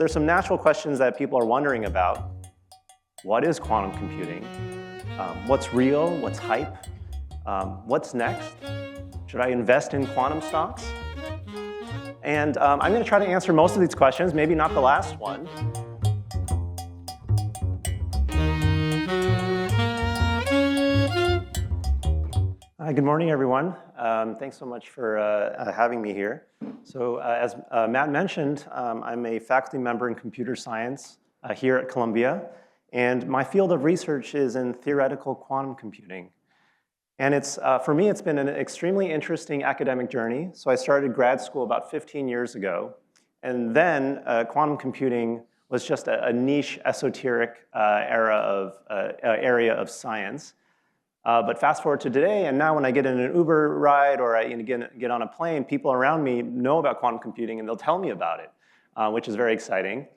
there's some natural questions that people are wondering about. What is quantum computing? What's real? What's hype? What's next? Should I invest in quantum stocks? And I'm going to try to answer most of these questions, maybe not the last one. Good morning, everyone. Thanks so much for having me here. So as Matt mentioned, I'm a faculty member in computer science here at Columbia, and my field of research is in theoretical quantum computing. And for me, it's been an extremely interesting academic journey. So I started grad school about 15 years ago, and then quantum computing was just a niche, esoteric area of science. But fast forward to today, and now when I get in an Uber ride or I get on a plane, people around me know about quantum computing and they'll tell me about it, which is very exciting.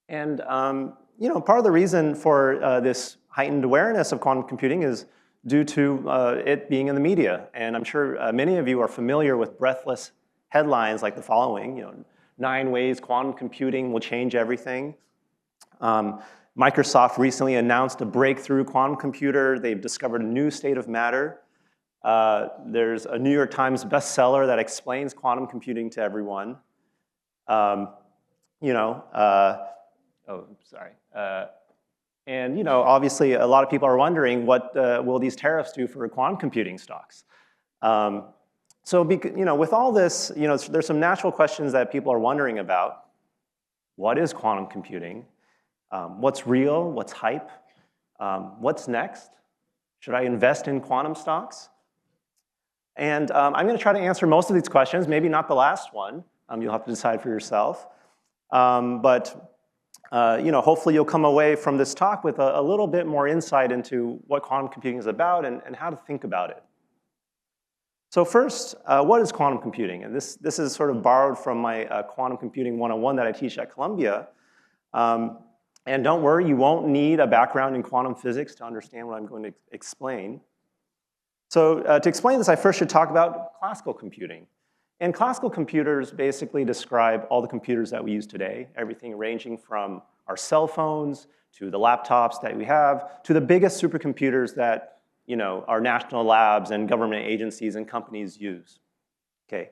And part of the reason for this heightened awareness of quantum computing is due to it being in the media. And I'm sure many of you are familiar with breathless headlines like the following, 9 ways quantum computing will change everything. Microsoft recently announced a breakthrough quantum computer. They've discovered a new state of matter. There's a New York Times bestseller that explains quantum computing to everyone. And obviously a lot of people are wondering what will these tariffs do for quantum computing stocks. With all this, there's some natural questions that people are wondering about. What is quantum computing? What's real? What's hype? What's next? Should I invest in quantum stocks? And I'm going to try to answer most of these questions, maybe not the last one. You'll have to decide for yourself. Hopefully you'll come away from this talk with a little bit more insight into what quantum computing is about and how to think about it. So first, what is quantum computing? And this is sort of borrowed from my Quantum Computing 101 that I teach at Columbia. And don't worry, you won't need a background in quantum physics to understand what I'm going to explain. So to explain this, I first should talk about classical computing. And classical computers basically describe all the computers that we use today, everything ranging from our cell phones to the laptops that we have, to the biggest supercomputers that our national labs and government agencies and companies use. Okay.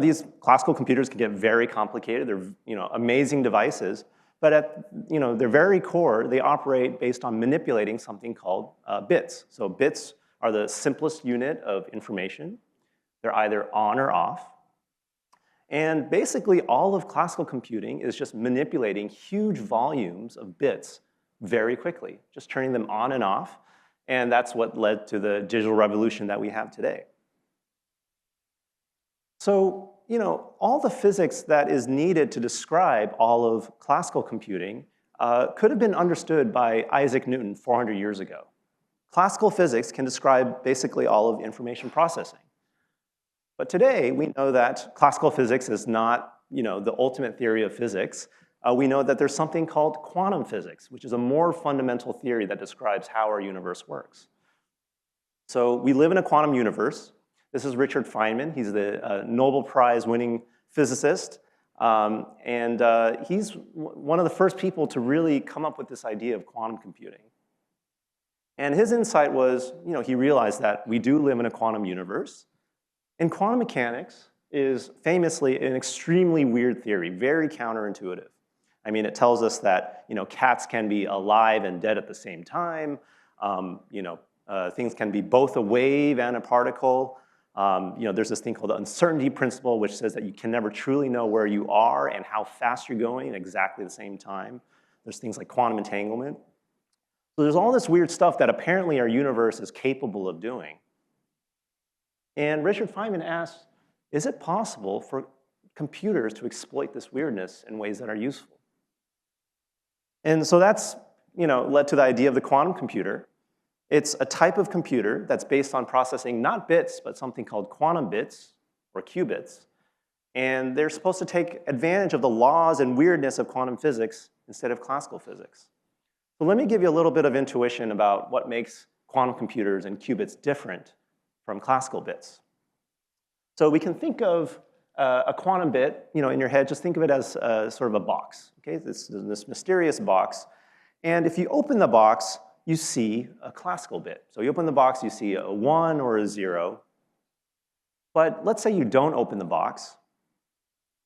These classical computers can get very complicated. They're amazing devices. But at their very core, they operate based on manipulating something called bits. So bits are the simplest unit of information. They're either on or off. And basically, all of classical computing is just manipulating huge volumes of bits very quickly, just turning them on and off. And that's what led to the digital revolution that we have today. So, all the physics that is needed to describe all of classical computing could have been understood by Isaac Newton 400 years ago. Classical physics can describe basically all of information processing. But today, we know that classical physics is not the ultimate theory of physics. We know that there's something called quantum physics, which is a more fundamental theory that describes how our universe works. So we live in a quantum universe. This is Richard Feynman. He's the Nobel Prize-winning physicist. He's one of the first people to really come up with this idea of quantum computing. And his insight was, he realized that we do live in a quantum universe. And quantum mechanics is famously an extremely weird theory, very counterintuitive. I mean, it tells us that, cats can be alive and dead at the same time. Things can be both a wave and a particle. There's this thing called the uncertainty principle, which says that you can never truly know where you are and how fast you're going at exactly the same time. There's things like quantum entanglement. So there's all this weird stuff that apparently our universe is capable of doing. And Richard Feynman asked, is it possible for computers to exploit this weirdness in ways that are useful? And so that's led to the idea of the quantum computer. It's a type of computer that's based on processing not bits, but something called quantum bits, or qubits. And they're supposed to take advantage of the laws and weirdness of quantum physics instead of classical physics. So let me give you a little bit of intuition about what makes quantum computers and qubits different from classical bits. So we can think of a quantum bit, in your head, just think of it as sort of a box, okay? This mysterious box. And if you open the box, you see a classical bit. So you open the box, you see a 1 or a 0. But let's say you don't open the box.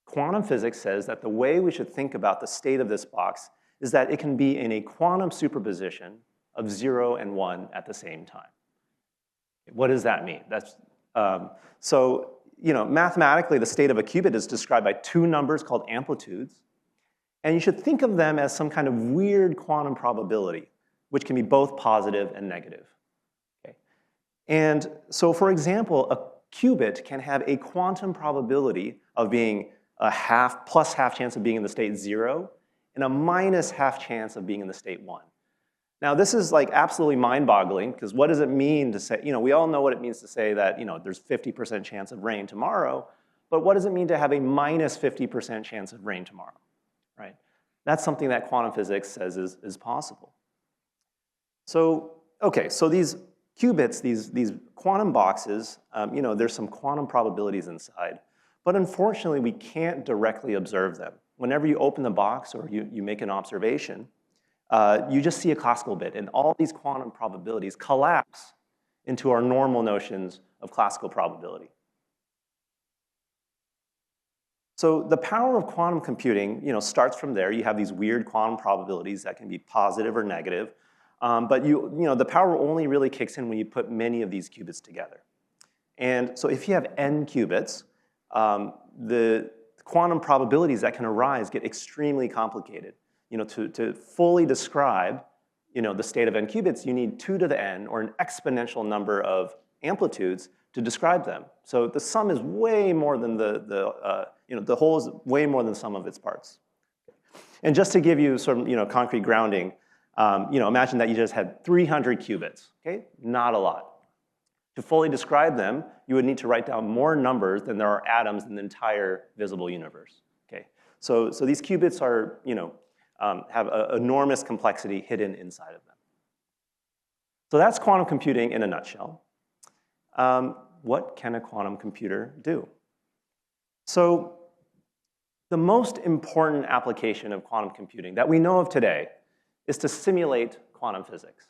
Quantum physics says that the way we should think about the state of this box is that it can be in a quantum superposition of 0 and 1 at the same time. What does that mean? Mathematically, the state of a qubit is described by two numbers called amplitudes. And you should think of them as some kind of weird quantum probability, which can be both positive and negative. Okay? And so, for example, a qubit can have a quantum probability of being a plus half chance of being in the state 0 and a minus half chance of being in the state 1. Now, this is like absolutely mind-boggling, because what does it mean to say, we all know what it means to say that, there's 50% chance of rain tomorrow, but what does it mean to have a minus 50% chance of rain tomorrow, right? That's something that quantum physics says is possible. So, okay, so these qubits, these quantum boxes, there's some quantum probabilities inside, but unfortunately, we can't directly observe them. Whenever you open the box or you make an observation, you just see a classical bit, and all these quantum probabilities collapse into our normal notions of classical probability. So the power of quantum computing, starts from there. You have these weird quantum probabilities that can be positive or negative, but the power only really kicks in when you put many of these qubits together. And so if you have n qubits, the quantum probabilities that can arise get extremely complicated. To fully describe, the state of n qubits, you need 2 to the n, or an exponential number of amplitudes to describe them. So the sum is way more than the whole is way more than the sum of its parts. And just to give you some, concrete grounding, imagine that you just had 300 qubits, okay? Not a lot. To fully describe them, you would need to write down more numbers than there are atoms in the entire visible universe, okay? So these qubits are, have enormous complexity hidden inside of them. So that's quantum computing in a nutshell. What can a quantum computer do? So the most important application of quantum computing that we know of today is to simulate quantum physics.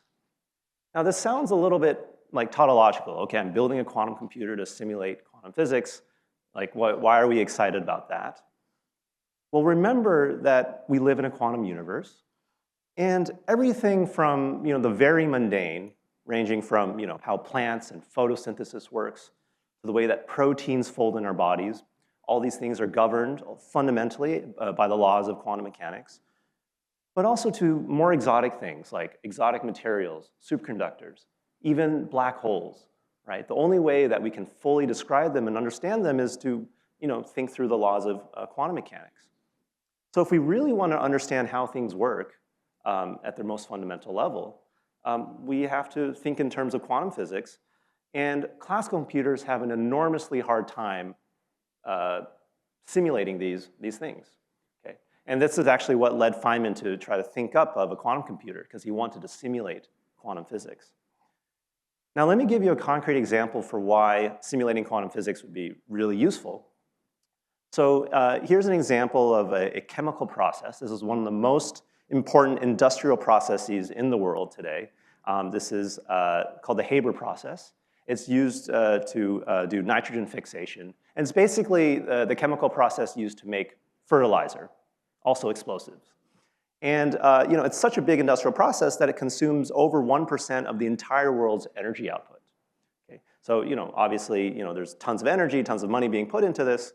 Now, this sounds a little bit like tautological. Okay, I'm building a quantum computer to simulate quantum physics. Like, why are we excited about that? Well, remember that we live in a quantum universe, and everything from the very mundane, ranging from how plants and photosynthesis works, to the way that proteins fold in our bodies, all these things are governed fundamentally by the laws of quantum mechanics, but also to more exotic things like exotic materials, superconductors, even black holes, right? The only way that we can fully describe them and understand them is to think through the laws of quantum mechanics. So if we really want to understand how things work at their most fundamental level, we have to think in terms of quantum physics, and classical computers have an enormously hard time simulating these things. Okay? And this is actually what led Feynman to try to think up of a quantum computer, because he wanted to simulate quantum physics. Now let me give you a concrete example for why simulating quantum physics would be really useful. So here's an example of a chemical process. This is one of the most important industrial processes in the world today. This is called the Haber process. It's used to do nitrogen fixation. And it's basically the chemical process used to make fertilizer, also explosives. And it's such a big industrial process that it consumes over 1% of the entire world's energy output. Okay? So obviously there's tons of energy, tons of money being put into this.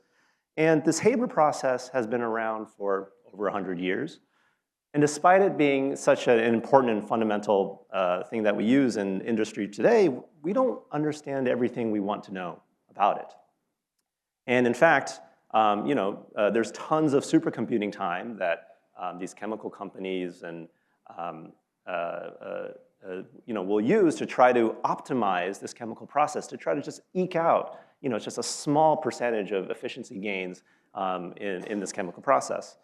And this Haber process has been around for over 100 years. And despite it being such an important and fundamental thing that we use in industry today, we don't understand everything we want to know about it. And in fact, there's tons of supercomputing time that these chemical companies and will use to try to optimize this chemical process, to try to just eke out just a small percentage of efficiency gains in this chemical process.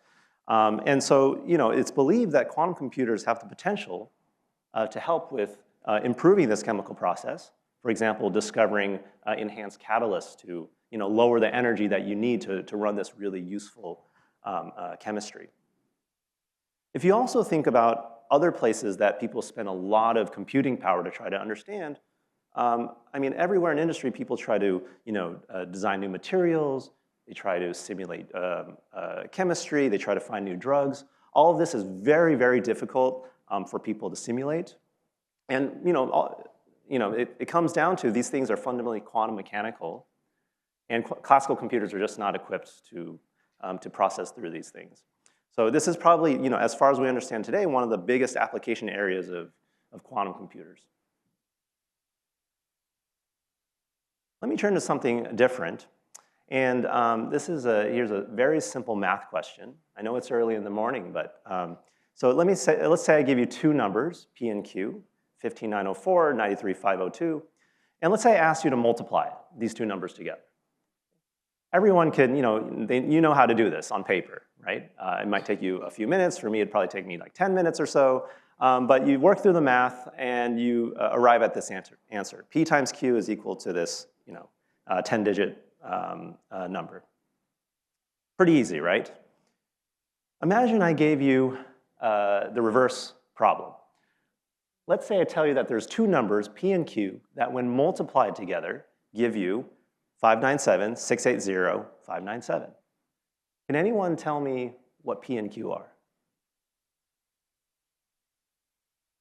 And so it's believed that quantum computers have the potential to help with improving this chemical process. For example, discovering enhanced catalysts to lower the energy that you need to run this really useful chemistry. If you also think about other places that people spend a lot of computing power to try to understand, I mean, everywhere in industry, people try to design new materials, they try to simulate chemistry, they try to find new drugs. All of this is very, very difficult for people to simulate. And it comes down to these things are fundamentally quantum mechanical, and classical computers are just not equipped to process through these things. So this is probably, as far as we understand today, one of the biggest application areas of quantum computers. Let me turn to something different. And here's a very simple math question. I know it's early in the morning, but so let's say I give you two numbers, P and Q, 15904, 93502, and let's say I ask you to multiply these two numbers together. Everyone can, you know how to do this on paper, right? It might take you a few minutes. For me, it'd probably take me like 10 minutes or so. But you work through the math and you arrive at this answer. P times Q is equal to this, 10-digit number. Pretty easy, right? Imagine I gave you the reverse problem. Let's say I tell you that there's two numbers, P and Q, that when multiplied together give you 597, 680, 597. Can anyone tell me what P and Q are?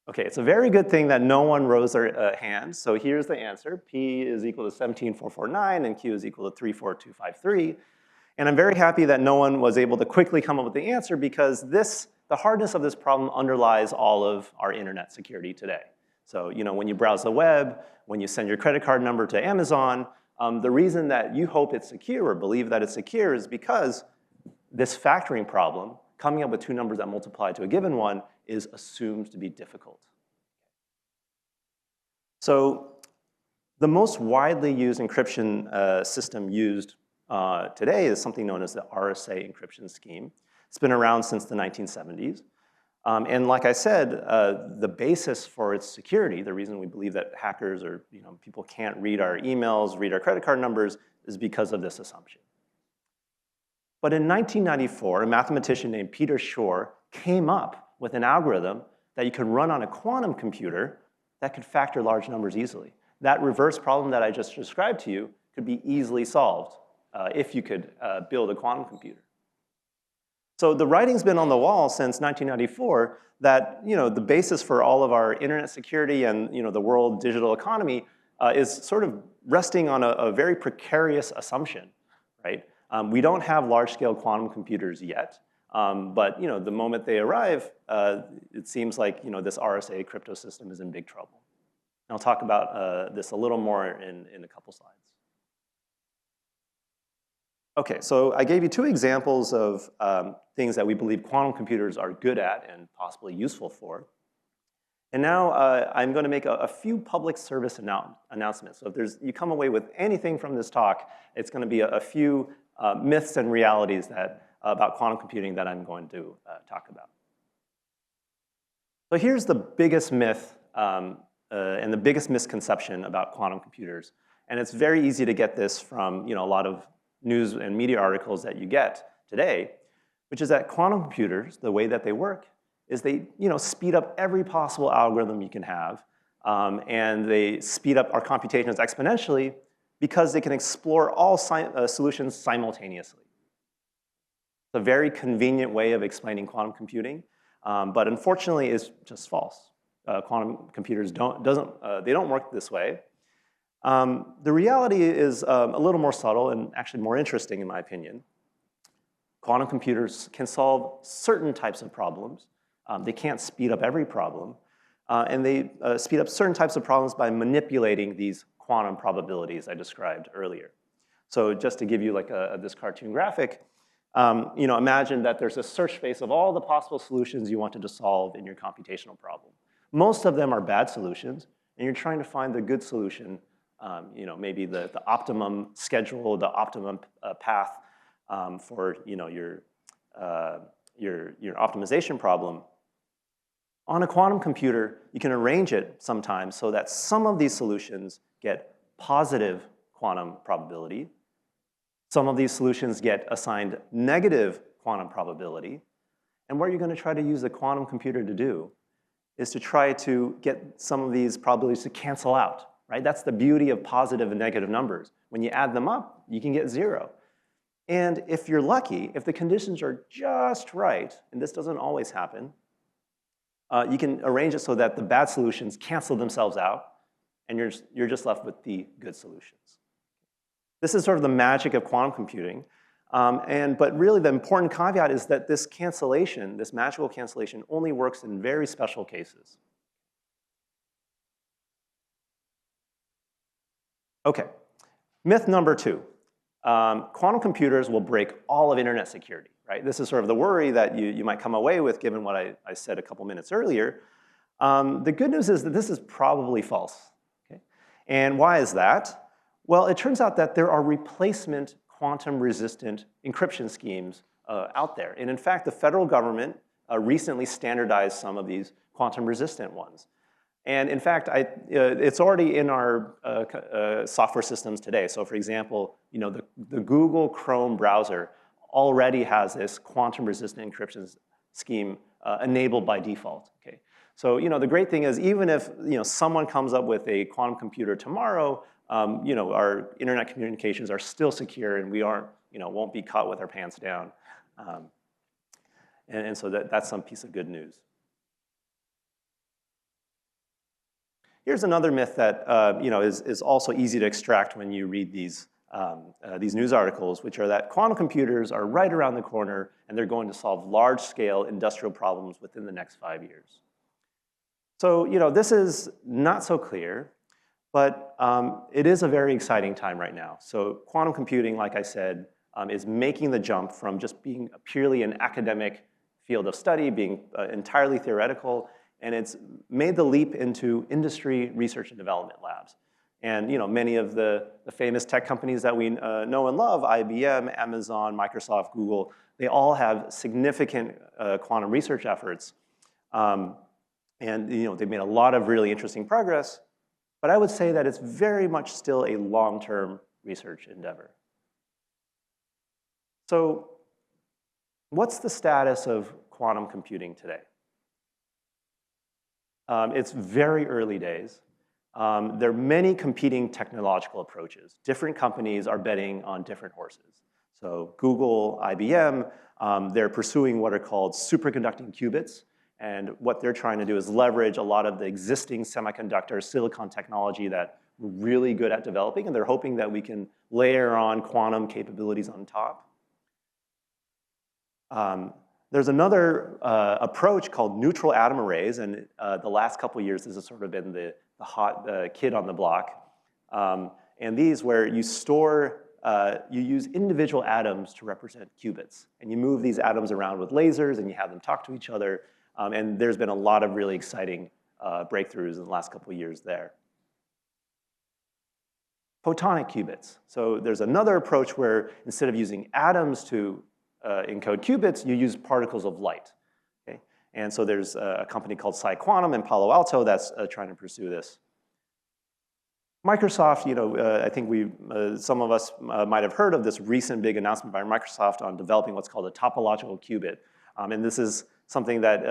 Okay, it's a very good thing that no one rose their hand. So here's the answer. P is equal to 17449 and Q is equal to 34253. And I'm very happy that no one was able to quickly come up with the answer because the hardness of this problem underlies all of our internet security today. So when you browse the web, when you send your credit card number to Amazon, the reason that you hope it's secure or believe that it's secure is because this factoring problem, coming up with two numbers that multiply to a given one, is assumed to be difficult. So the most widely used encryption system used today is something known as the RSA encryption scheme. It's been around since the 1970s. And like I said, the basis for its security, the reason we believe that hackers or people can't read our emails, read our credit card numbers, is because of this assumption. But in 1994, a mathematician named Peter Shor came up with an algorithm that you could run on a quantum computer that could factor large numbers easily. That reverse problem that I just described to you could be easily solved if you could build a quantum computer. So the writing's been on the wall since 1994 that the basis for all of our internet security and the world digital economy is sort of resting on a very precarious assumption, right? We don't have large-scale quantum computers yet, but the moment they arrive, it seems like this RSA crypto system is in big trouble. And I'll talk about this a little more in a couple slides. Okay, so I gave you two examples of things that we believe quantum computers are good at and possibly useful for. And now I'm going to make a few public service announcements. So if you come away with anything from this talk, it's going to be a few myths and realities about quantum computing that I'm going to talk about. So here's the biggest myth and the biggest misconception about quantum computers. And it's very easy to get this from a lot of news and media articles that you get today, which is that quantum computers, the way that they work, is they speed up every possible algorithm you can have, and they speed up our computations exponentially because they can explore all solutions simultaneously. It's a very convenient way of explaining quantum computing, but unfortunately it's just false. Quantum computers don't work this way. The reality is a little more subtle and actually more interesting in my opinion. Quantum computers can solve certain types of problems. They can't speed up every problem. And they speed up certain types of problems by manipulating these quantum probabilities I described earlier. So just to give you like this cartoon graphic, imagine that there's a search space of all the possible solutions you wanted to solve in your computational problem. Most of them are bad solutions, and you're trying to find the good solution, maybe the optimum schedule, the optimum path for your optimization problem. On a quantum computer, you can arrange it sometimes so that some of these solutions get positive quantum probability, Some of these solutions get assigned negative quantum probability. And what you're going to try to use the quantum computer to do is to try to get some of these probabilities to cancel out, right? That's the beauty of positive and negative numbers. When you add them up, you can get 0. And if you're lucky, if the conditions are just right, and this doesn't always happen, you can arrange it so that the bad solutions cancel themselves out, and you're just left with the good solutions. This is sort of the magic of quantum computing. But really the important caveat is that this cancellation, this magical cancellation, only works in very special cases. Okay, myth number 2. Quantum computers will break all of internet security, right? This is sort of the worry that you might come away with given what I said a couple minutes earlier. The good news is that this is probably false, okay? And why is that? Well, it turns out that there are replacement quantum-resistant encryption schemes out there. And in fact, the federal government recently standardized some of these quantum-resistant ones. And in fact, it's already in our software systems today. So for example, the Google Chrome browser already has this quantum-resistant encryption scheme enabled by default. Okay? So the great thing is even if someone comes up with a quantum computer tomorrow, our internet communications are still secure, and we won't be caught with our pants down. And so that's some piece of good news. Here's another myth that is also easy to extract when you read these news articles, which are that quantum computers are right around the corner, and they're going to solve large-scale industrial problems within the next 5 years. So this is not so clear. But it is a very exciting time right now. So quantum computing, like I said, is making the jump from just being purely an academic field of study, being entirely theoretical, and it's made the leap into industry research and development labs. And many of the famous tech companies that we know and love, IBM, Amazon, Microsoft, Google, they all have significant quantum research efforts. And they've made a lot of really interesting progress. But I would say that it's very much still a long-term research endeavor. So what's the status of quantum computing today? It's very early days. There are many competing technological approaches. Different companies are betting on different horses. So Google, IBM, they're pursuing what are called superconducting qubits. And what they're trying to do is leverage a lot of the existing semiconductor silicon technology that we're really good at developing, and they're hoping that we can layer on quantum capabilities on top. There's another approach called neutral atom arrays, and the last couple of years this has sort of been the hot kid on the block. And these where you store, you use individual atoms to represent qubits, and you move these atoms around with lasers, and you have them talk to each other. And there's been a lot of really exciting breakthroughs in the last couple of years there. Photonic qubits. So there's another approach where instead of using atoms to encode qubits, you use particles of light. Okay? And so there's a company called PsiQuantum in Palo Alto that's trying to pursue this. Microsoft, I think some of us might have heard of this recent big announcement by Microsoft on developing what's called a topological qubit. And this is something that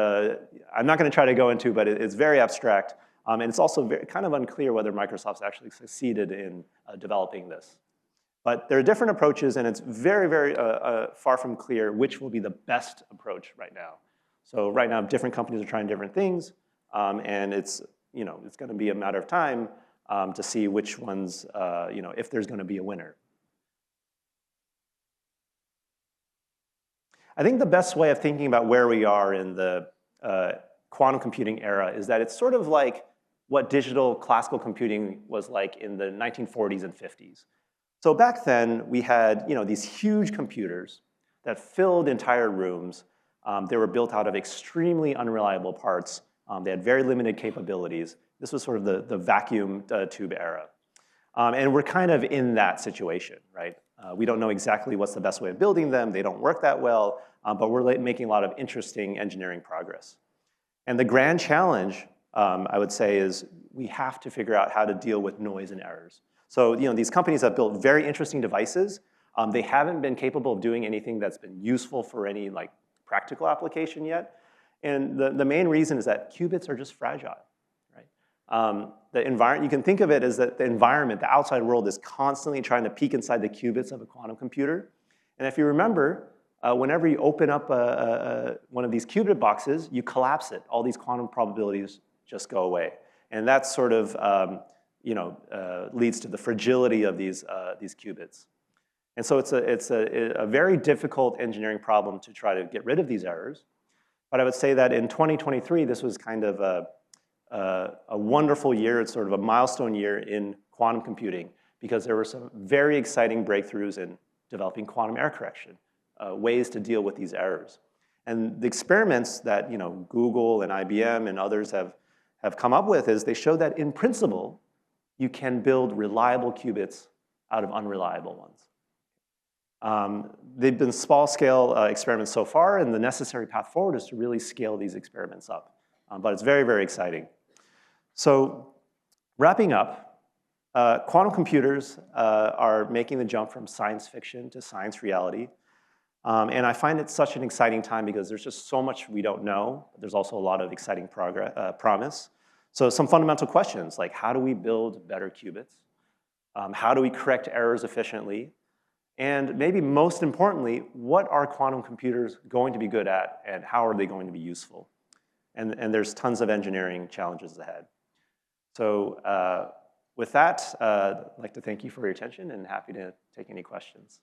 I'm not going to try to go into, but it's very abstract. And it's also kind of unclear whether Microsoft's actually succeeded in developing this. But there are different approaches, and it's very, very far from clear which will be the best approach right now. So right now, different companies are trying different things, and it's going to be a matter of time to see which ones, if there's going to be a winner. I think the best way of thinking about where we are in the quantum computing era is that it's sort of like what digital classical computing was like in the 1940s and 50s. So back then, we had these huge computers that filled entire rooms. They were built out of extremely unreliable parts. They had very limited capabilities. This was sort of the vacuum tube era. And we're kind of in that situation, right? We don't know exactly what's the best way of building them. They don't work that well, but we're making a lot of interesting engineering progress. And the grand challenge, I would say, is we have to figure out how to deal with noise and errors. So these companies have built very interesting devices, They haven't been capable of doing anything that's been useful for any like practical application yet. And the main reason is that qubits are just fragile, right? The environment, you can think of it as that the environment, the outside world, is constantly trying to peek inside the qubits of a quantum computer. And if you remember, whenever you open up one of these qubit boxes, you collapse it. All these quantum probabilities just go away. And that sort of leads to the fragility of these qubits. And so it's a very difficult engineering problem to try to get rid of these errors. But I would say that in 2023, this was kind of a wonderful year. It's sort of a milestone year in quantum computing because there were some very exciting breakthroughs in developing quantum error correction, ways to deal with these errors. And the experiments that Google and IBM and others have come up with is they show that in principle, you can build reliable qubits out of unreliable ones. They've been small-scale experiments so far, and the necessary path forward is to really scale these experiments up. But it's very, very exciting. So wrapping up, quantum computers are making the jump from science fiction to science reality. And I find it such an exciting time because there's just so much we don't know. There's also a lot of exciting promise. So some fundamental questions, like how do we build better qubits? How do we correct errors efficiently? And maybe most importantly, what are quantum computers going to be good at, and how are they going to be useful? And there's tons of engineering challenges ahead. So with that, I'd like to thank you for your attention and happy to take any questions.